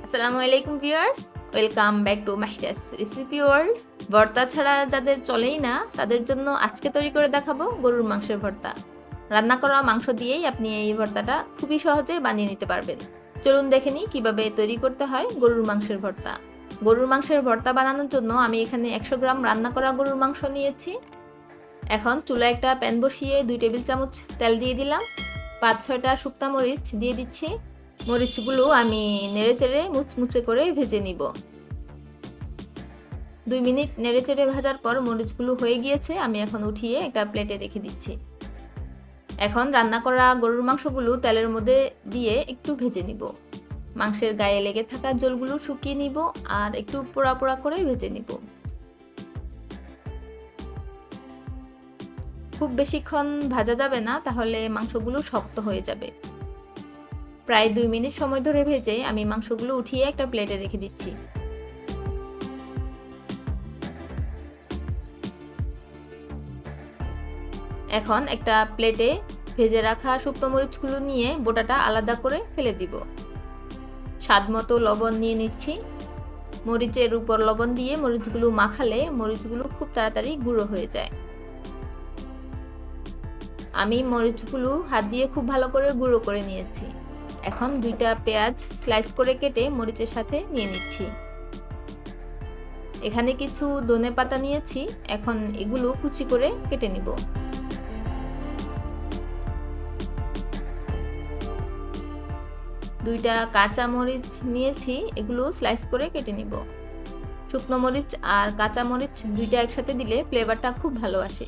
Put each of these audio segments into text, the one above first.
আসসালামু আলাইকুম viewers, welcome back to মাহিরাস recipe world. ভর্তা ছাড়া যাদের চলেই না তাদের জন্য আজকে তৈরি করে দেখাবো গরুর মাংসের ভর্তা। রান্না করা মাংস দিয়েই আপনি এই ভর্তাটা খুবই সহজে বানিয়ে নিতে পারবেন। চলুন দেখে নিই কীভাবে তৈরি করতে হয় গরুর মাংসের ভর্তা। গরুর মাংসের ভর্তা বানানোর জন্য আমি এখানে 100 গ্রাম রান্না করা গরুর মাংস নিয়েছি। এখন চুলায় একটা প্যান বসিয়ে 2 টেবিল চামচ তেল দিয়ে দিলাম। 5-6টা শুকনা মরিচ দিয়ে দিচ্ছি। মরিচগুলো আমি নেড়েচেড়ে মুচমুচে করে ভেজে নিব। 2 মিনিট নেড়েচেড়ে ভাজার পর মরিচগুলো হয়ে গিয়েছে, আমি এখন উঠিয়ে একটা প্লেটে রেখে দিচ্ছি। এখন রান্না করা গরুর মাংসগুলো তেলের মধ্যে দিয়ে একটু ভেজে নিব। মাংসের গায়ে লেগে থাকা জলগুলো শুকিয়ে নিব আর একটু পোড়া পোড়া করে ভেজে নিব। খুব বেশিক্ষণ ভাজা যাবে না, তাহলে মাংসগুলো শক্ত হয়ে যাবে। প্রায় 2 মিনিট সময় ধরে ভেজে আমি মাংসগুলো উঠিয়ে একটা প্লেটে রেখে দিচ্ছি। এখন একটা প্লেটে ভেজে রাখা শুকনো মরিচগুলো নিয়ে বোটাটা আলাদা করে ফেলে দিব। স্বাদমতো লবণ নিয়ে নিচ্ছি। মরিচের উপর লবণ দিয়ে মরিচগুলো মাখালে মরিচগুলো খুব তাড়াতাড়ি গুঁড়ো হয়ে যায়। আমি মরিচগুলো হাত দিয়ে খুব ভালো করে গুঁড়ো করে নিয়েছি। এখন 2টা পেঁয়াজ স্লাইস করে কেটে মরিচের সাথে নিয়ে নিচ্ছি। এখানে কিছু ধনেপাতা নিয়েছি, এখন এগুলো কুচি করে কেটে নিব। দুইটা কাঁচা মরিচ নিয়েছি, এগুলো স্লাইস করে কেটে নিব। শুকনো মরিচ আর কাঁচা মরিচ দুইটা একসাথে দিলে ফ্লেভারটা খুব ভালো আসে।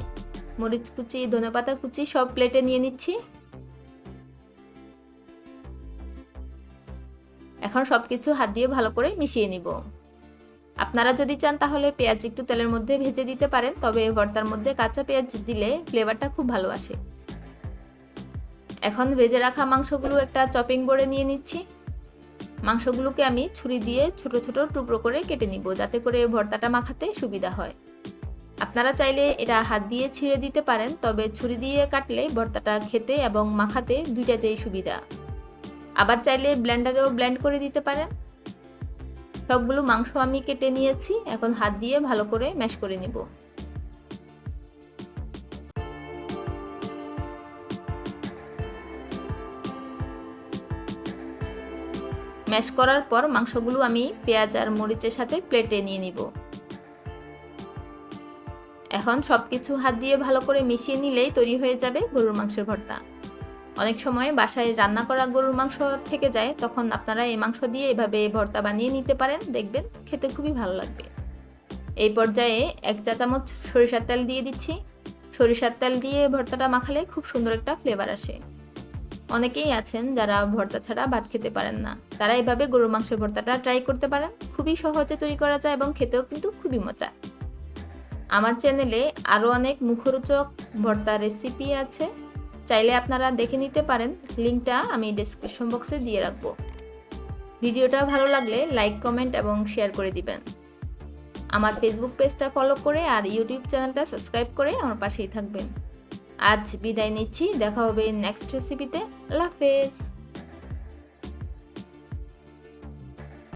মরিচ কুচি, ধনেপাতা কুচি সব প্লেটে নিয়ে নিচ্ছি। এখন সবকিছু হাত দিয়ে ভালো করে মিশিয়ে নিব। আপনারা যদি চান তাহলে পেঁয়াজ একটু তেলের মধ্যে ভেজে দিতে পারেন, তবে ভর্তার মধ্যে কাঁচা পেঁয়াজ দিলে ফ্লেভারটা খুব ভালো আসে। এখন ভেজে রাখা মাংসগুলো একটা চপিং বোর্ডে নিয়ে নিচ্ছি। মাংসগুলোকে আমি ছুরি দিয়ে ছোট ছোট টুকরো করে কেটে নিব, যাতে করে ভর্তাটা মাখাতে সুবিধা হয়। আপনারা চাইলে এটা হাত দিয়ে ছিঁড়ে দিতে পারেন, তবে ছুরি দিয়ে কাটলে ভর্তাটা খেতে এবং মাখাতে দুইটাতেই সুবিধা। আবার চাইলে ব্লেন্ডারেও ব্লেন্ড করে দিতে পারেন। সবগুলো মাংস আমি কেটে নিয়েছি, এখন হাত দিয়ে ভালো করে ম্যাশ করে নিব। ম্যাশ করার পর মাংসগুলো আমি পেঁয়াজ আর মরিচের সাথে প্লেটে নিয়ে নিব। এখন সবকিছু হাত দিয়ে ভালো করে মিশিয়ে নিলেই তৈরি হয়ে যাবে গরুর মাংসের ভর্তা। অনেক সময় বাসায় রান্না করা গরুর মাংস থেকে যায়, তখন আপনারা এই মাংস দিয়ে এভাবে ভর্তা বানিয়ে নিতে পারেন, দেখবেন খেতে খুবই ভালো লাগবে। এই পর্যায়ে 1 চা চামচ সরিষার তেল দিয়ে দিচ্ছি। সরিষার তেল দিয়ে ভর্তাটা মাখালে খুব সুন্দর একটা ফ্লেভার আসে। অনেকেই আছেন যারা ভর্তা ছাড়া ভাত খেতে পারেন না, তারা এভাবে গরুর মাংসের ভর্তাটা ট্রাই করতে পারেন। খুবই সহজে তৈরি করা যায় এবং খেতেও কিন্তু খুবই মজা। আমার চ্যানেলে আরও অনেক মুখরোচক ভর্তা রেসিপি আছে, চাইলে আপনারা দেখে নিতে পারেন। লিঙ্কটা আমি ডেসক্রিপশন বক্সে দিয়ে রাখবো। ভিডিওটা ভালো লাগলে লাইক, কমেন্ট এবং শেয়ার করে দিবেন। আমার ফেসবুক পেজটা ফলো করে আর ইউটিউব চ্যানেলটা সাবস্ক্রাইব করে আমার পাশেই থাকবেন। আজ বিদায় নিচ্ছি, দেখা হবে নেক্সট রেসিপিতে। আল্লাহ হাফেজ।